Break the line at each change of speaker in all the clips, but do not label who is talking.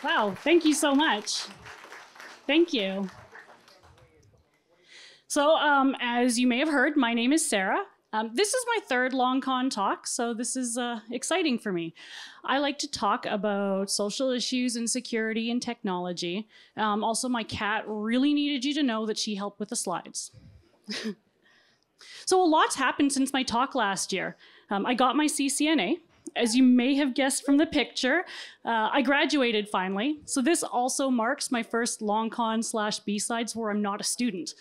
Wow, thank you so much. Thank you. So, as you may have heard, my name is Sarah. This is my third long con talk, so this is exciting for me. I like to talk about social issues and security and technology. Also, my cat really needed you to know that she helped with the slides. So a lot's happened since my talk last year. I got my CCNA. As you may have guessed from the picture, I graduated finally. So this also marks my first long con / B-sides where I'm not a student.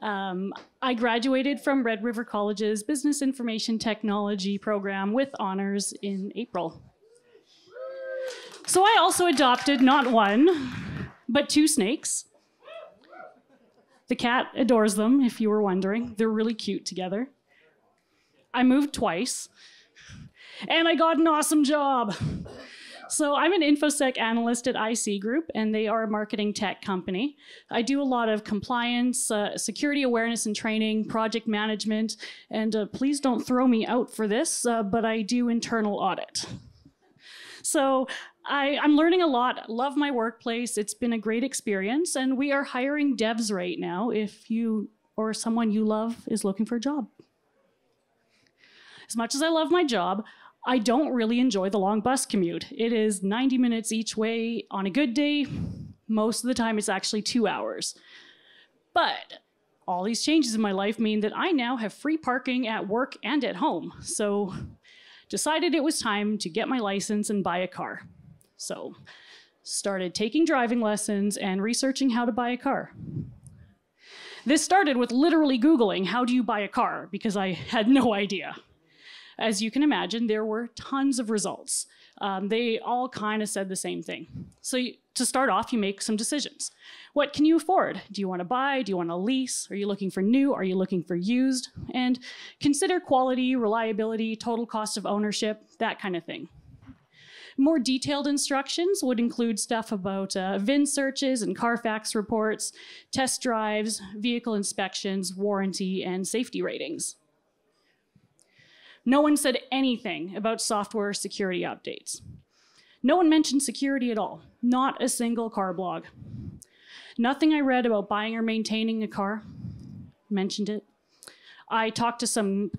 I graduated from Red River College's Business Information Technology program with honors in April. So I also adopted not one, but 2 snakes. The cat adores them, if you were wondering. They're really cute together. I moved twice. And I got an awesome job. So I'm an InfoSec analyst at IC Group, and they are a marketing tech company. I do a lot of compliance, security awareness and training, project management, and please don't throw me out for this, but I do internal audit. So I'm learning a lot, love my workplace. It's been a great experience, and we are hiring devs right now if you or someone you love is looking for a job. As much as I love my job, I don't really enjoy the long bus commute. It is 90 minutes each way on a good day. Most of the time, it's actually 2 hours. But all these changes in my life mean that I now have free parking at work and at home. So decided it was time to get my license and buy a car. So started taking driving lessons and researching how to buy a car. This started with literally Googling, how do you buy a car? Because I had no idea. As you can imagine, there were tons of results. They all kind of said the same thing. So to start off, you make some decisions. What can you afford? Do you want to buy? Do you want to lease? Are you looking for new? Are you looking for used? And consider quality, reliability, total cost of ownership, that kind of thing. More detailed instructions would include stuff about VIN searches and Carfax reports, test drives, vehicle inspections, warranty, and safety ratings. No one said anything about software security updates. No one mentioned security at all, not a single car blog. Nothing I read about buying or maintaining a car mentioned it. I talked to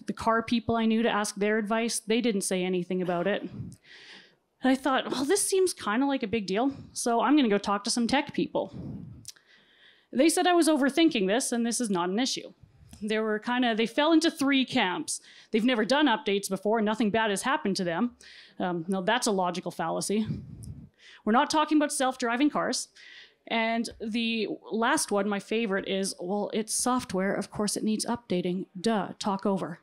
the car people I knew to ask their advice. They didn't say anything about it. And I thought, well, this seems kind of like a big deal, so I'm gonna go talk to some tech people. They said I was overthinking this, and this is not an issue. They fell into 3 camps. They've never done updates before, and nothing bad has happened to them. No, that's a logical fallacy. We're not talking about self-driving cars. And the last one, my favorite, is, well, it's software. Of course, it needs updating. Duh, talk over.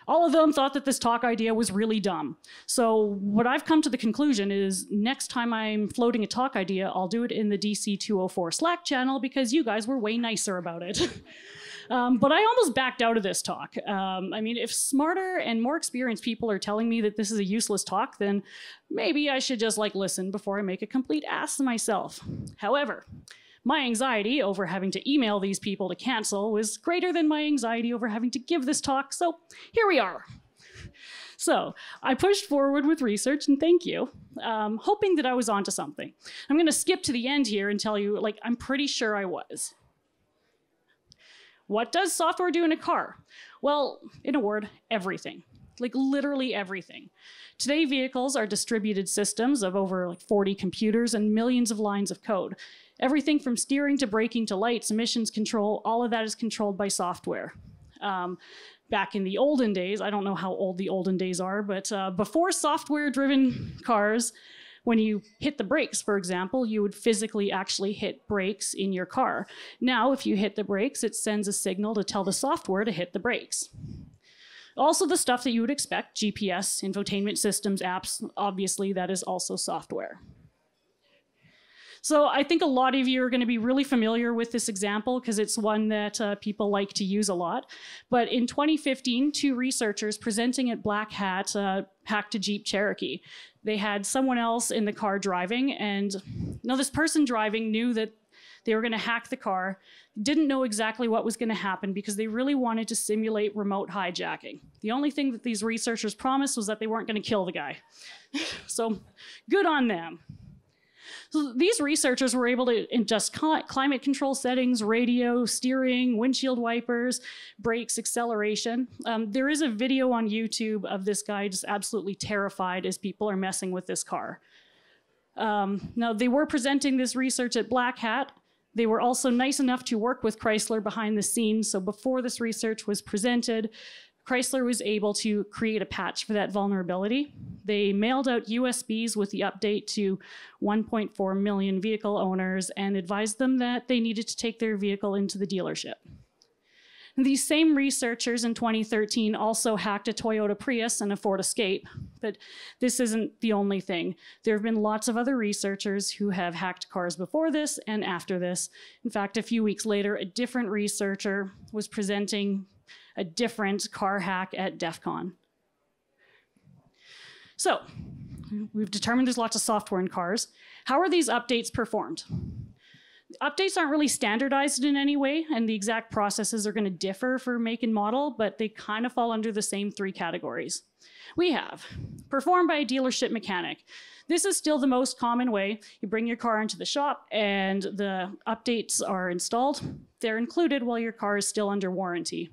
All of them thought that this talk idea was really dumb. So what I've come to the conclusion is next time I'm floating a talk idea, I'll do it in the DC 204 Slack channel because you guys were way nicer about it. But I almost backed out of this talk. I mean, if smarter and more experienced people are telling me that this is a useless talk, then maybe I should just listen before I make a complete ass of myself. However, my anxiety over having to email these people to cancel was greater than my anxiety over having to give this talk, so here we are. So I pushed forward with research, and thank you, hoping that I was onto something. I'm gonna skip to the end here and tell you, I'm pretty sure I was. What does software do in a car? Well, in a word, everything. Literally everything. Today, vehicles are distributed systems of over 40 computers and millions of lines of code. Everything from steering to braking to lights, emissions control, all of that is controlled by software. Back in the olden days, I don't know how old the olden days are, but before software-driven cars, when you hit the brakes, for example, you would physically actually hit brakes in your car. Now, if you hit the brakes, it sends a signal to tell the software to hit the brakes. Also the stuff that you would expect, GPS, infotainment systems, apps, obviously that is also software. So I think a lot of you are going to be really familiar with this example because it's one that people like to use a lot. But in 2015, 2 researchers presenting at Black Hat hacked a Jeep Cherokee. They had someone else in the car driving, and this person driving knew that they were going to hack the car, didn't know exactly what was going to happen because they really wanted to simulate remote hijacking. The only thing that these researchers promised was that they weren't going to kill the guy. So good on them. So these researchers were able to adjust climate control settings, radio, steering, windshield wipers, brakes, acceleration. There is a video on YouTube of this guy just absolutely terrified as people are messing with this car. Now, they were presenting this research at Black Hat. They were also nice enough to work with Chrysler behind the scenes. So before this research was presented, Chrysler was able to create a patch for that vulnerability. They mailed out USBs with the update to 1.4 million vehicle owners and advised them that they needed to take their vehicle into the dealership. These same researchers in 2013 also hacked a Toyota Prius and a Ford Escape, but this isn't the only thing. There have been lots of other researchers who have hacked cars before this and after this. In fact, a few weeks later, a different researcher was presenting a different car hack at DEF CON. So, we've determined there's lots of software in cars. How are these updates performed? Updates aren't really standardized in any way, and the exact processes are going to differ for make and model, but they kind of fall under the same three categories. We have performed by a dealership mechanic. This is still the most common way. You bring your car into the shop and the updates are installed. They're included while your car is still under warranty.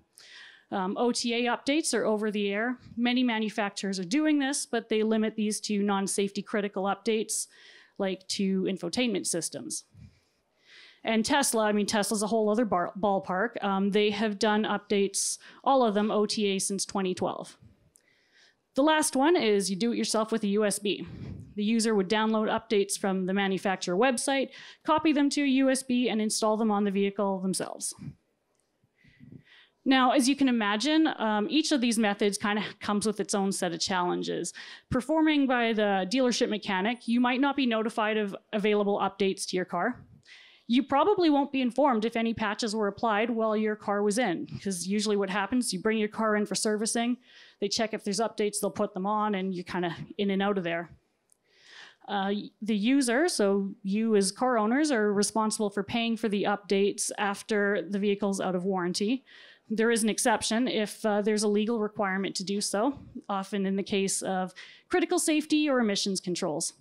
OTA updates are over the air. Many manufacturers are doing this, but they limit these to non-safety critical updates, like to infotainment systems. And Tesla, I mean, Tesla's a whole other ballpark. They have done updates, all of them OTA since 2012. The last one is you do it yourself with a USB. The user would download updates from the manufacturer website, copy them to a USB, and install them on the vehicle themselves. Now, as you can imagine, each of these methods kind of comes with its own set of challenges. Performing by the dealership mechanic, you might not be notified of available updates to your car. You probably won't be informed if any patches were applied while your car was in, because usually what happens, you bring your car in for servicing, they check if there's updates, they'll put them on, and you're kind of in and out of there. The user, so you as car owners, are responsible for paying for the updates after the vehicle's out of warranty. There is an exception if there's a legal requirement to do so, often in the case of critical safety or emissions controls.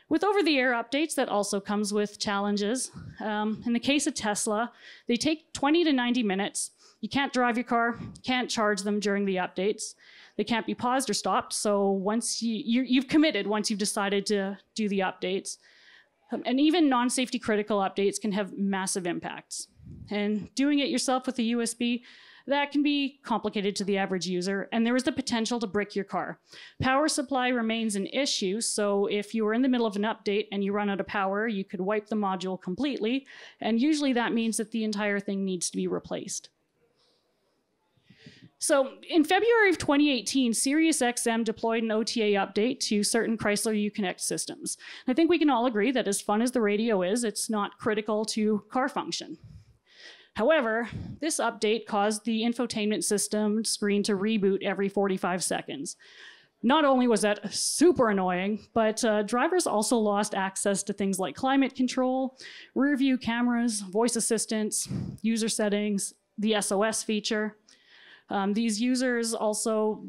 With over-the-air updates, that also comes with challenges. In the case of Tesla, they take 20 to 90 minutes. You can't drive your car, can't charge them during the updates. They can't be paused or stopped, so once you've committed once you've decided to do the updates. And even non-safety critical updates can have massive impacts. And doing it yourself with a USB, that can be complicated to the average user, and there is the potential to brick your car. Power supply remains an issue, so if you are in the middle of an update and you run out of power, you could wipe the module completely, and usually that means that the entire thing needs to be replaced. So in February of 2018, Sirius XM deployed an OTA update to certain Chrysler Uconnect systems. I think we can all agree that as fun as the radio is, it's not critical to car function. However, this update caused the infotainment system screen to reboot every 45 seconds. Not only was that super annoying, but drivers also lost access to things like climate control, rear view cameras, voice assistants, user settings, the SOS feature. These users also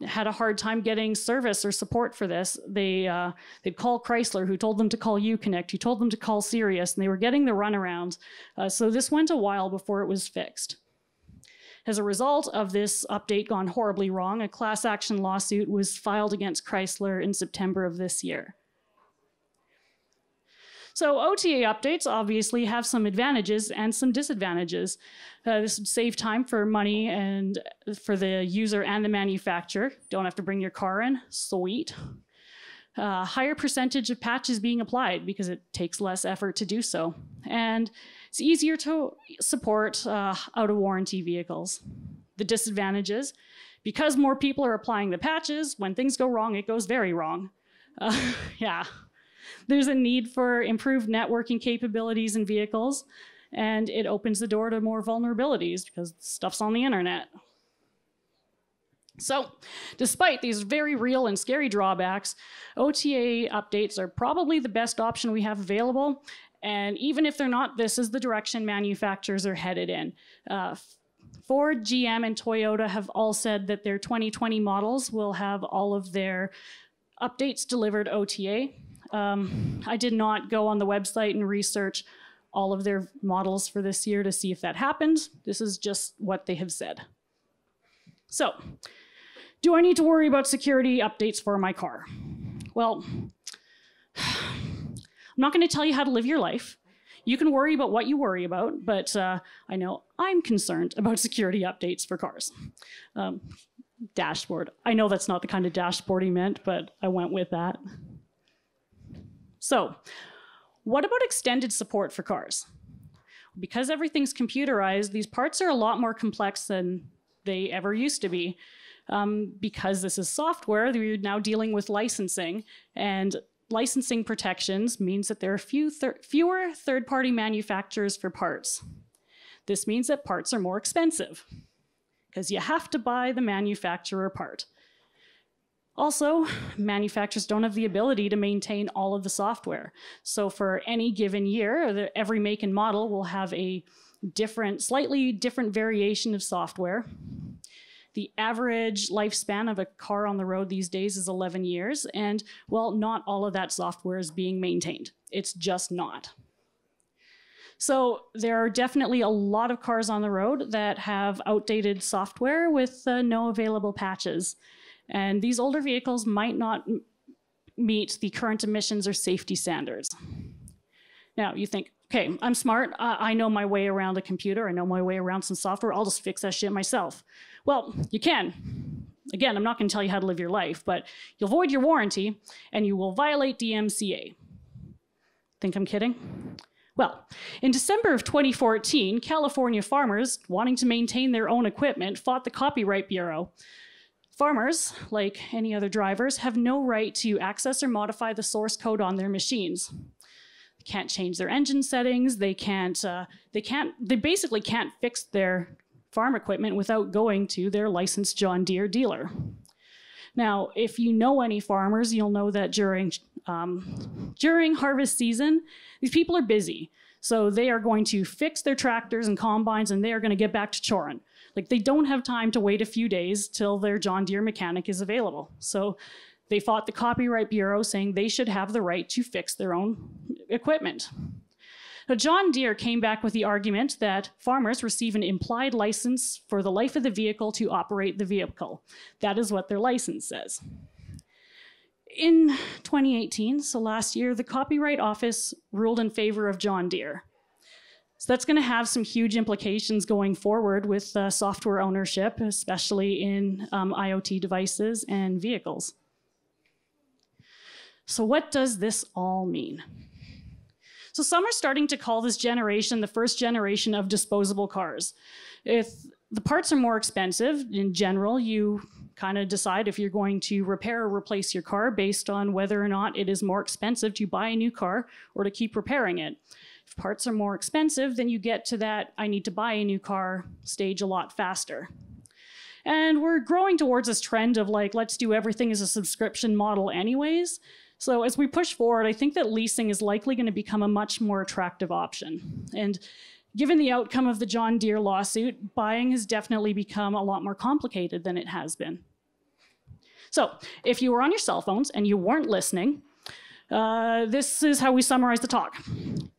had a hard time getting service or support for this. They'd call Chrysler, who told them to call Uconnect, who told them to call Sirius, and they were getting the runaround. So this went a while before it was fixed. As a result of this update gone horribly wrong, a class action lawsuit was filed against Chrysler in September of this year. So OTA updates obviously have some advantages and some disadvantages. This would save time for money and for the user and the manufacturer. Don't have to bring your car in, sweet. Higher percentage of patches being applied because it takes less effort to do so. And it's easier to support out of warranty vehicles. The disadvantages, because more people are applying the patches, when things go wrong, it goes very wrong. Yeah. There's a need for improved networking capabilities in vehicles, and it opens the door to more vulnerabilities because stuff's on the internet. So, despite these very real and scary drawbacks, OTA updates are probably the best option we have available, and even if they're not, this is the direction manufacturers are headed in. Ford, GM, and Toyota have all said that their 2020 models will have all of their updates delivered OTA. I did not go on the website and research all of their models for this year to see if that happened. This is just what they have said. So, do I need to worry about security updates for my car? Well, I'm not going to tell you how to live your life. You can worry about what you worry about, but I know I'm concerned about security updates for cars. Dashboard. I know that's not the kind of dashboard he meant, but I went with that. So, what about extended support for cars? Because everything's computerized, these parts are a lot more complex than they ever used to be. Because this is software, we're now dealing with licensing, and licensing protections means that there are fewer third-party manufacturers for parts. This means that parts are more expensive, because you have to buy the manufacturer part. Also, manufacturers don't have the ability to maintain all of the software. So for any given year, every make and model will have a slightly different variation of software. The average lifespan of a car on the road these days is 11 years, and well, not all of that software is being maintained. It's just not. So there are definitely a lot of cars on the road that have outdated software with no available patches. And these older vehicles might not meet the current emissions or safety standards. Now you think, okay, I'm smart. I know my way around a computer. I know my way around some software. I'll just fix that shit myself. Well, you can. Again, I'm not going to tell you how to live your life, but you'll void your warranty and you will violate DMCA. Think I'm kidding? Well, in December of 2014, California farmers wanting to maintain their own equipment fought the Copyright Bureau. Farmers, like any other drivers, have no right to access or modify the source code on their machines. They can't change their engine settings. They basically can't fix their farm equipment without going to their licensed John Deere dealer. Now, if you know any farmers, you'll know that during harvest season, these people are busy. So they are going to fix their tractors and combines and they are going to get back to chorin'. Like, they don't have time to wait a few days till their John Deere mechanic is available. So they fought the Copyright Bureau saying they should have the right to fix their own equipment. Now, John Deere came back with the argument that farmers receive an implied license for the life of the vehicle to operate the vehicle. That is what their license says. In 2018, so last year, the Copyright Office ruled in favor of John Deere. So that's going to have some huge implications going forward with software ownership, especially in IoT devices and vehicles. So what does this all mean? So some are starting to call this generation the first generation of disposable cars. If the parts are more expensive, in general, you kind of decide if you're going to repair or replace your car based on whether or not it is more expensive to buy a new car or to keep repairing it. If parts are more expensive, then you get to that I need to buy a new car stage a lot faster. And we're growing towards this trend of like, let's do everything as a subscription model anyways. So as we push forward, I think that leasing is likely going to become a much more attractive option. And given the outcome of the John Deere lawsuit, buying has definitely become a lot more complicated than it has been. So if you were on your cell phones and you weren't listening, this is how we summarize the talk.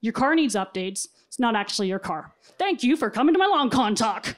Your car needs updates. It's not actually your car. Thank you for coming to my long con talk.